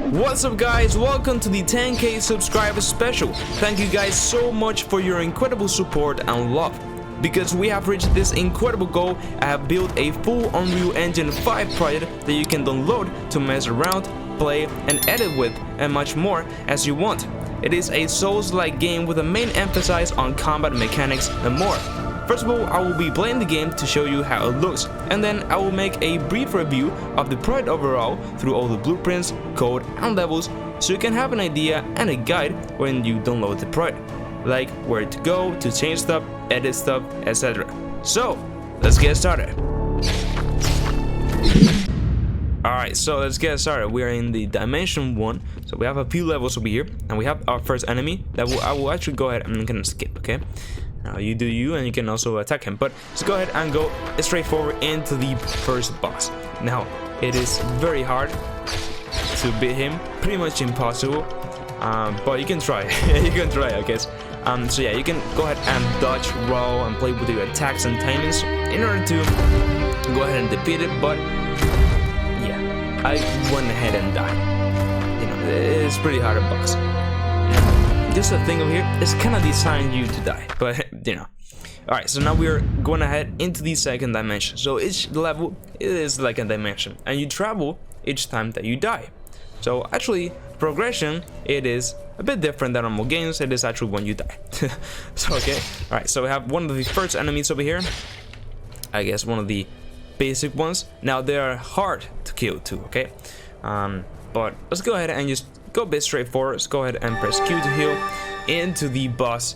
What's up guys, welcome to the 10k subscriber special. Thank you guys so much for your incredible support and love. Because we have reached this incredible goal, I have built a full Unreal Engine 5 project that you can download to mess around, play and edit with and much more as you want. It is a Souls-like game with a main emphasis on combat mechanics and more. First of all, I will be playing the game to show you how it looks, and then I will make a brief review of the project overall through all the blueprints, code and levels, so you can have an idea and a guide when you download the project, like where to go to change stuff, edit stuff, etc. So, let's get started. Alright, so let's get started. We are in the Dimension 1, so we have a few levels over here, and we have our first enemy that I will actually go ahead and kind of skip, okay? Now you do you, and you can also attack him, but just go ahead and go straight forward into the first boss. Now it is very hard to beat him, pretty much impossible, but you can try. You can try, I guess. So yeah, you can go ahead and dodge, roll, and play with your attacks and timings in order to go ahead and defeat it. But yeah, I went ahead and died. You know, it's pretty hard to boss. Just a thing over here, it's kind of designed you to die, but you know. Alright, so now we are going ahead into the second dimension. So each level is like a dimension, and you travel each time that you die. So actually, progression, it is a bit different than normal games. It is actually when you die. So okay, alright, so we have one of the first enemies over here. I guess one of the basic ones. Now they are hard to kill too, okay? But let's go ahead and just go a bit straightforward. Let's go ahead and press Q to heal into the boss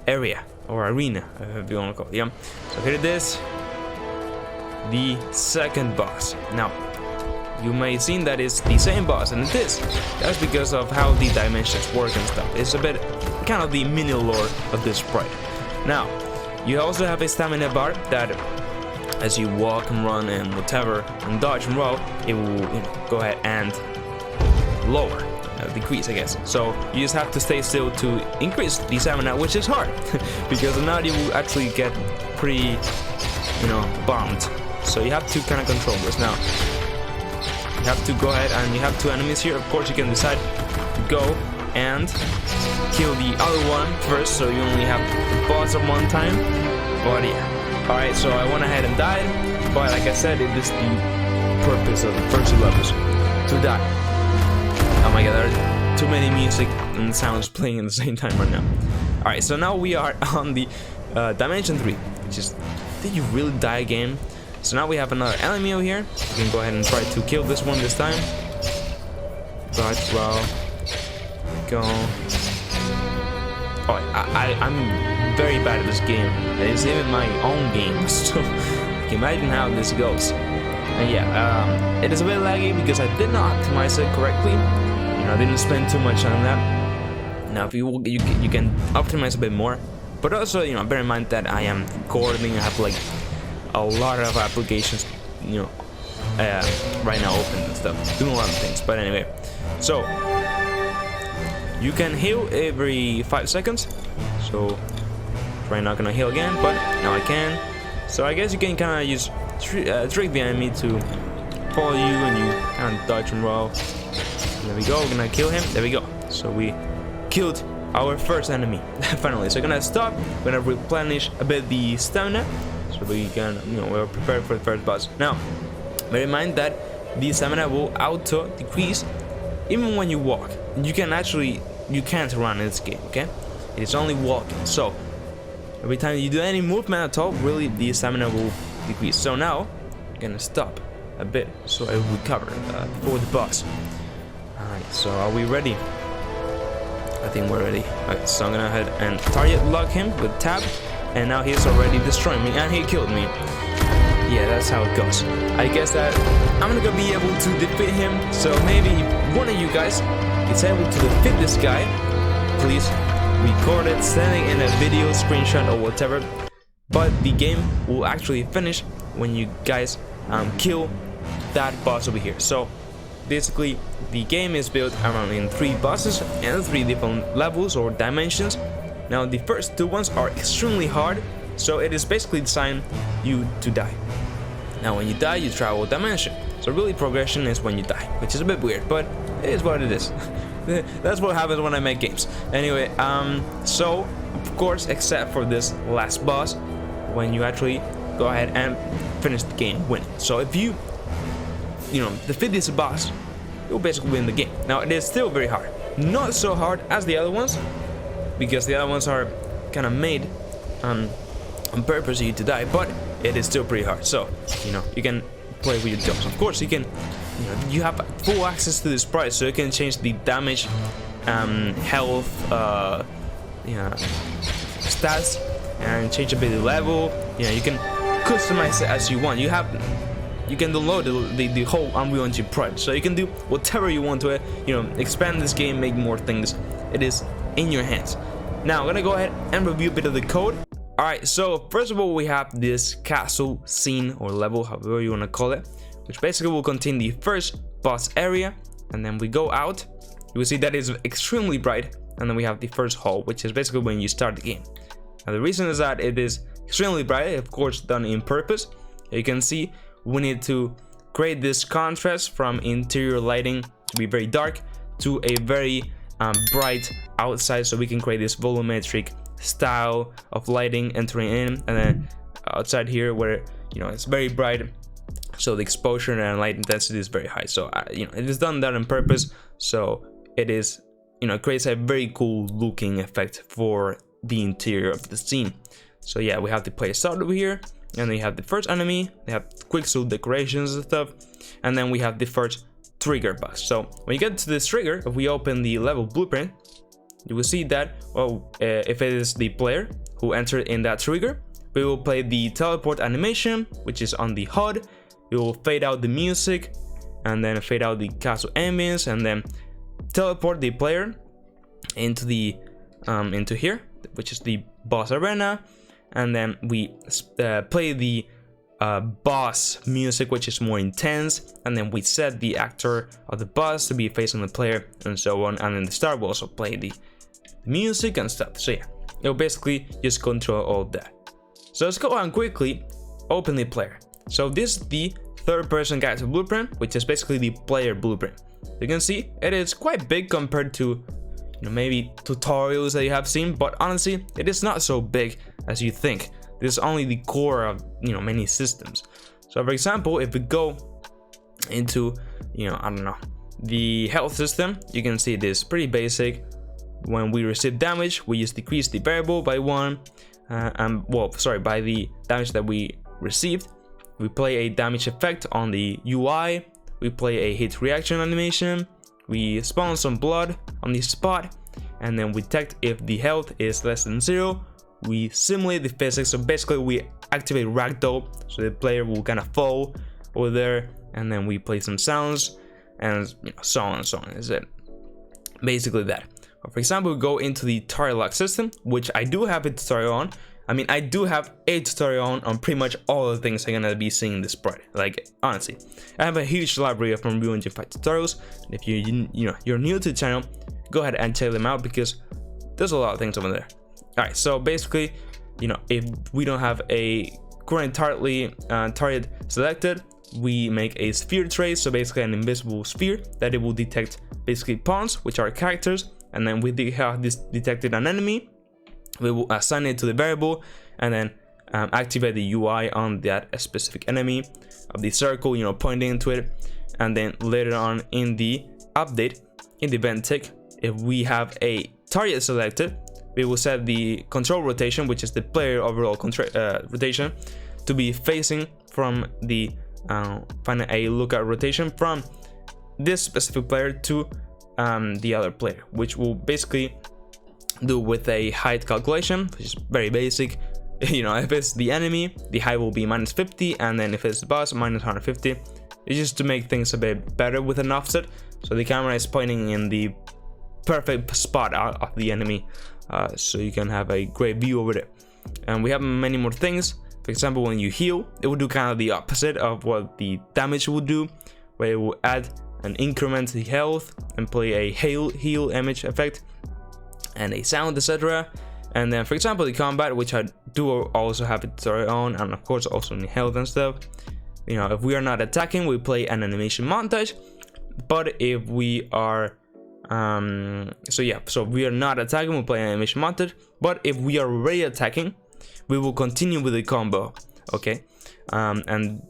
area or arena, if you want to call it. Yeah. So here it is, the second boss. Now you may have seen that it's the same boss, and it is. That's because of how the dimensions work and stuff. It's a bit kind of the mini lore of this sprite. Now you also have a stamina bar that, as you walk and run and whatever and dodge and roll, it will go ahead and lower. Decrease, I guess. So you just have to stay still to increase the stamina, which is hard because now you will actually get pretty, bombed. So you have to kind of control this. Now you have to go ahead, and you have two enemies here. Of course, you can decide to go and kill the other one first, so you only have the boss at one time. But yeah, all right. So I went ahead and died, but like I said, it is the purpose of the first two levels to die. Oh my god, there are too many music and sounds playing at the same time right now. Alright, so now we are on the Dimension 3, which is, did you really die again? So now we have another enemy over here. You can go ahead and try to kill this one this time. Dodge, well, go. Oh, I'm very bad at this game. It's even my own game, so imagine how this goes. And yeah, it is a bit laggy because I did not optimize it correctly. I didn't spend too much on that. Now if you can optimize a bit more, but also bear in mind that I am recording. I have like a lot of applications right now open and stuff, doing a lot of things. But anyway, so you can heal every 5 seconds. So right now gonna heal again, but now I can. So I guess you can kind of use trick the enemy to follow you, and you kind of dodge and roll. There we go, we're gonna kill him. There we go. So we killed our first enemy finally. So we're gonna stop, we're gonna replenish a bit the stamina, so we can, we're prepared for the first boss. Now bear in mind that the stamina will auto decrease even when you walk. You can't run in this game, okay? It's only walking. So every time you do any movement at all, really the stamina will decrease. So now I'm gonna stop a bit so I will recover before the boss. Alright, so are we ready? I think we're ready. Alright, so I'm gonna head and target lock him with tab, and now he's already destroying me, and he killed me. Yeah, that's how it goes. I guess that I'm not gonna be able to defeat him, so maybe one of you guys is able to defeat this guy. Please record it, send it in a video, screenshot or whatever. But the game will actually finish when you guys kill that boss over here. So basically the game is built around in 3 bosses and 3 different levels or dimensions. Now the first 2 ones are extremely hard, so it is basically designed you to die. Now when you die, you travel a dimension. So really progression is when you die, which is a bit weird, but it is what it is. That's what happens when I make games. Anyway, so of course, except for this last boss, when you actually go ahead and finish the game, win. So if you defeat this boss, you'll basically win the game. Now it is still very hard, not so hard as the other ones, because the other ones are kind of made on purpose for you to die, but it is still pretty hard. So you can play with your jobs. Of course, you can. You have full access to this sprite, so you can change the damage, health, stats, and change a bit the level. You can customize it as you want. You can download the whole Unreal Engine project, so you can do whatever you want to it. Expand this game, make more things. It is in your hands. Now I'm gonna go ahead and review a bit of the code. Alright, so first of all, we have this castle scene or level, however you want to call it, which basically will contain the first boss area, and then we go out. You will see that it's extremely bright, and then we have the first hall, which is basically when you start the game. Now the reason is that it is extremely bright, of course done in purpose. You can see we need to create this contrast from interior lighting to be very dark to a very bright outside, so we can create this volumetric style of lighting entering in, and then outside here where it's very bright, so the exposure and light intensity is very high. So it is done that on purpose, so it is creates a very cool looking effect for the interior of the scene. So yeah, we have the player start over here, and then you have the first enemy, they have quick suit decorations and stuff, and then we have the first trigger box. So when you get to this trigger, if we open the level blueprint, you will see that if it is the player who entered in that trigger, we will play the teleport animation, which is on the HUD. We will fade out the music, and then fade out the castle ambience, and then teleport the player into the into here, which is the boss arena, and then we play the boss music, which is more intense, and then we set the actor of the boss to be facing the player, and so on. And then the star will also play the music and stuff. So yeah, it'll basically just control all of that. So let's go on quickly open the player. So this is the third-person character blueprint, which is basically the player blueprint. You can see it is quite big compared to maybe tutorials that you have seen, but honestly it is not so big as you think. This is only the core of many systems. So for example, if we go into I don't know, the health system, you can see this pretty basic. When we receive damage, we just decrease the variable by 1, by the damage that we received. We play a damage effect on the UI, we play a hit reaction animation, we spawn some blood on the spot, and then we detect if the health is less than 0. We simulate the physics, so basically we activate ragdoll, so the player will kind of fall over there, and then we play some sounds, and so on and so on. Is it basically that? For example, we go into the target lock system, which I do have a tutorial on. I do have a tutorial on pretty much all the things I'm gonna be seeing in this sprite. Like honestly, I have a huge library of Unreal Engine 5 tutorials. And if you're new to the channel, go ahead and check them out because there's a lot of things over there. All right, so basically, if we don't have a current target selected, we make a sphere trace, so basically an invisible sphere that it will detect basically pawns, which are characters, and then we have this detected an enemy. We will assign it to the variable, and then activate the UI on that specific enemy of the circle, pointing into it, and then later on in the update, in the event tick, if we have a target selected, we will set the control rotation, which is the player overall rotation, to be facing from the find a lookout rotation from this specific player to the other player, which will basically do with a height calculation, which is very basic. If it's the enemy, the height will be -50, and then if it's the boss, -150. It's just to make things a bit better with an offset, so the camera is pointing in the perfect spot out of the enemy, so you can have a great view over it. And we have many more things. For example, when you heal, it will do kind of the opposite of what the damage would do, where it will add and increment the health and play a heal image effect and a sound, etc. And then for example, the combat, which I do also have a tutorial on, and of course also in the health and stuff, you know, if we are not attacking, we play an animation montage. But if we are so if we are not attacking, we play an animation montage. But if we are already attacking, we will continue with the combo. Okay, and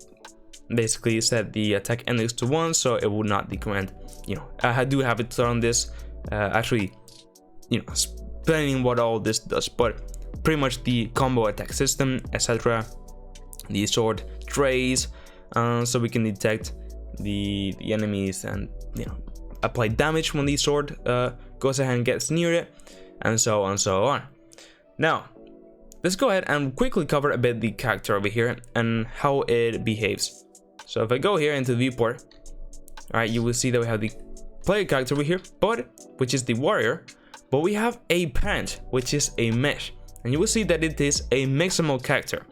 basically set the attack index to 1, so it will not decrement. You know, I do have it on this actually, you know, explaining what all this does, but pretty much the combo attack system, etc. The sword trays, so we can detect the enemies and, you know, apply damage when the sword goes ahead and gets near it, and so on and so on. Now let's go ahead and quickly cover a bit the character over here and how it behaves. So if I go here into viewport, all right, you will see that we have the player character over here, which is the warrior, but we have a parent, which is a mesh, and you will see that it is a Mixamo character.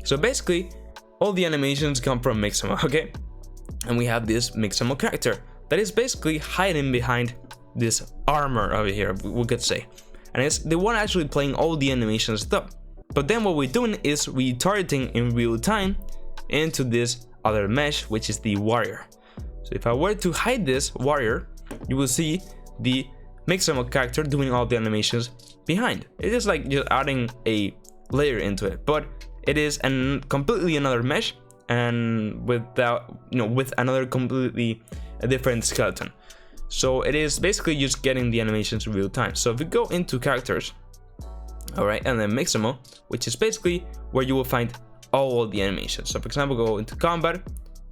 So basically all the animations come from Mixamo, okay? And we have this Mixamo character that is basically hiding behind this armor over here, we could say, and it's the one actually playing all the animation stuff. But then what we're doing is retargeting in real time into this other mesh, which is the warrior. So if I were to hide this warrior, you will see the Mixamo character doing all the animations behind. It is like just adding a layer into it, but it is completely another mesh, and without, you know, with another completely different skeleton. So it is basically just getting the animations in real time. So if we go into characters, all right, and then Mixamo, which is basically where you will find all the animations. So for example, go into combat,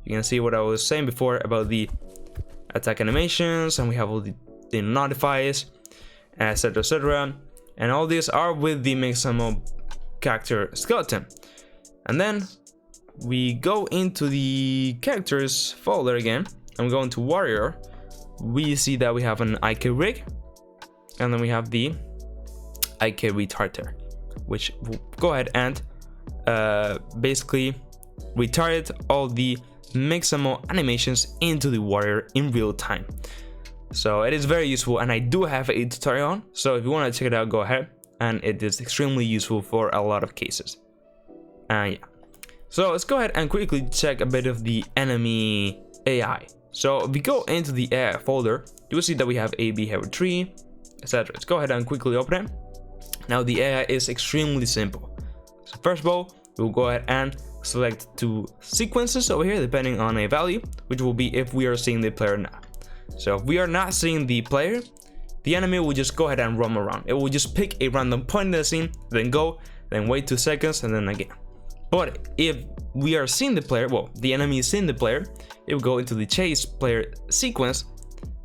you can see what I was saying before about the attack animations, and we have all the notifiers, etc, etc, and all these are with the Mixamo character skeleton. And then we go into the characters folder again, and we go into warrior. We see that we have an IK rig, and then we have the IK retarder, which will go ahead and basically retard all the Mixamo animations into the warrior in real time. So it is very useful, and I do have a tutorial on, so if you want to check it out, go ahead, and it is extremely useful for a lot of cases. Yeah, so let's go ahead and quickly check a bit of the enemy AI. So if we go into the AI folder, you will see that we have a behavior tree, etc. Let's go ahead and quickly open it. Now the AI is extremely simple. So first of all, we'll go ahead and select 2 sequences over here depending on a value, which will be if we are seeing the player or not. So if we are not seeing the player, the enemy will just go ahead and roam around. It will just pick a random point in the scene, then go, then wait 2 seconds, and then again. But if we are seeing the player, well, the enemy is seeing the player, it will go into the chase player sequence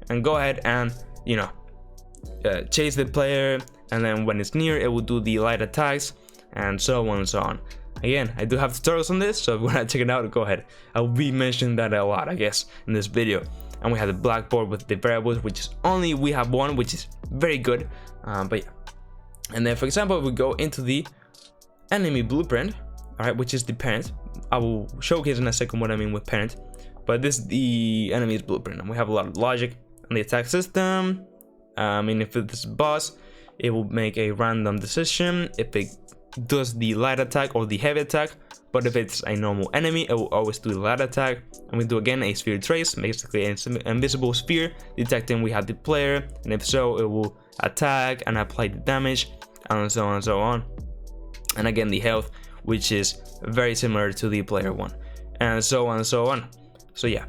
and go ahead and, you know, chase the player, and then when it's near, it will do the light attacks, and so on and so on. Again, I do have tutorials on this, so if you want to check it out, go ahead. I'll be mentioning that a lot, I guess, in this video. And we have the blackboard with the variables, which is only we have one, which is very good. But yeah. And then, for example, if we go into the enemy blueprint, all right, which is the parent. I will showcase in a second what I mean with parent. But this is the enemy's blueprint, and we have a lot of logic on the attack system. I mean, if it's boss, it will make a random decision if it does the light attack or the heavy attack. But if it's a normal enemy, it will always do the light attack. And we do again a sphere trace, basically an invisible sphere, detecting we have the player, and if so, it will attack and apply the damage, and so on and so on. And again, the health, which is very similar to the player one, and so on and so on. So yeah.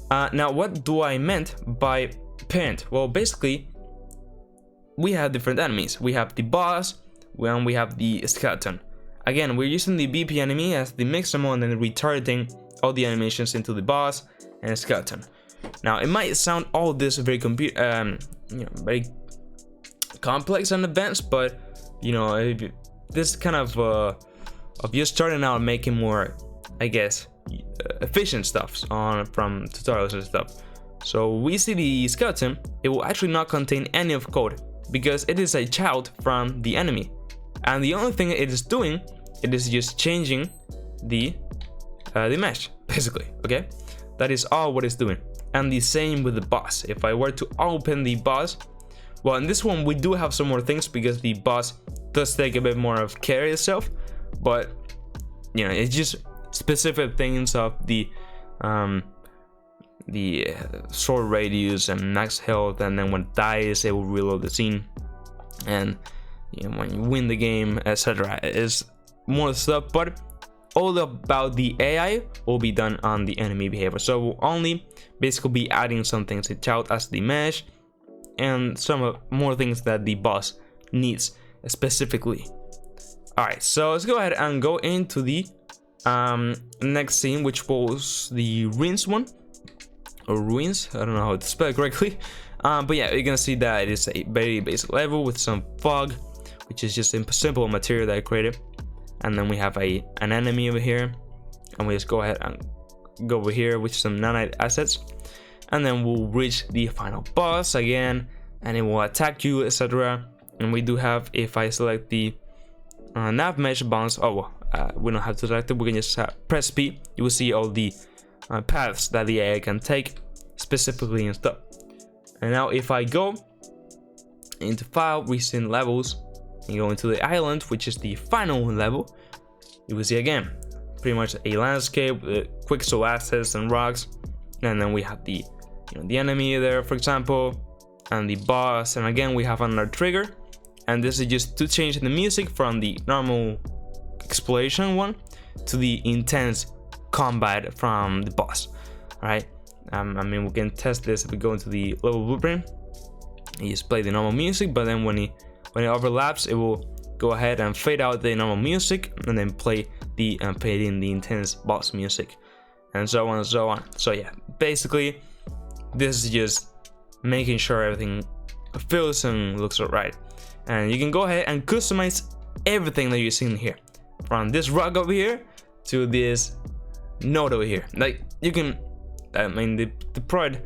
Now, what do I meant by parent? Well, basically, we have different enemies. We have the boss, and we have the skeleton. Again, we're using the BP enemy as the Mixamo and then retargeting all the animations into the boss and skeleton. Now, it might sound all this very very complex and advanced, but you know, this kind of you starting out making more, I guess, efficient stuff from tutorials and stuff. So we see the skeleton, it will actually not contain any of code because it is a child from the enemy, and the only thing it is doing, it is just changing the mesh, basically. Okay, that is all what it's doing. And the same with the boss. If I were to open the boss, well, in this one we do have some more things because the boss does take a bit more of care itself, but you know, it's just specific things of the the sword radius and max health, and then when it dies it will reload the scene, and you know, when you win the game, etc. It's more stuff, but all about the AI will be done on the enemy behavior. So we'll only basically be adding some things to out as the mesh and some more things that the boss needs specifically. Alright, so let's go ahead and go into the next scene, which was the ruins one, or ruins, I don't know how to spell it correctly, but yeah, you're gonna see that it is a very basic level with some fog, which is just a simple material that I created, and then we have an enemy over here, and we just go ahead and go over here with some nanite assets, and then we'll reach the final boss again, and it will attack you, etc. And we do have, if I select the nav mesh bounce, we don't have to select it, we can just press P, you will see all the paths that the AI can take specifically and stuff. And now if I go into file, recent levels, and go into the island, which is the final level, you will see again pretty much a landscape with quicksand assets and rocks, and then we have the the enemy there, for example, and the boss, and again we have another trigger, and this is just to change the music from the normal exploration one to the intense combat from the boss. All right, I mean, we can test this if we go into the level blueprint. You just play the normal music, but then when it overlaps, it will go ahead and fade out the normal music and then play in the intense boss music, and so on and so on. So yeah, basically this is just making sure everything feels and looks right. And you can go ahead and customize everything that you're seeing here, from this rock over here to this node over here. Like, you can, I mean, the prod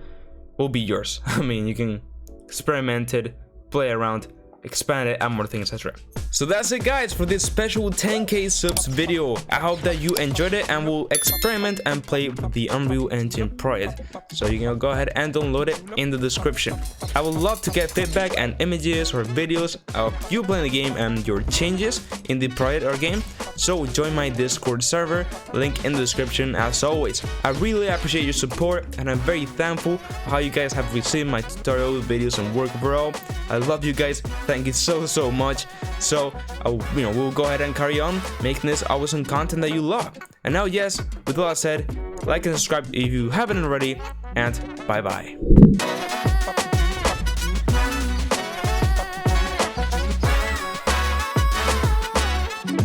will be yours. I mean, you can experiment it, play around, expand it, add more things, etc. So that's it, guys, for this special 10k subs video. I hope that you enjoyed it, and will experiment and play with the Unreal Engine project. So you can go ahead and download it in the description. I would love to get feedback and images or videos of you playing the game and your changes in the project or game. So join my Discord server, link in the description as always. I really appreciate your support, and I'm very thankful for how you guys have received my tutorial videos and work overall. I love you guys, thank you so much. So we'll go ahead and carry on making this awesome content that you love. And now, yes, with all that said, like and subscribe if you haven't already, and bye bye.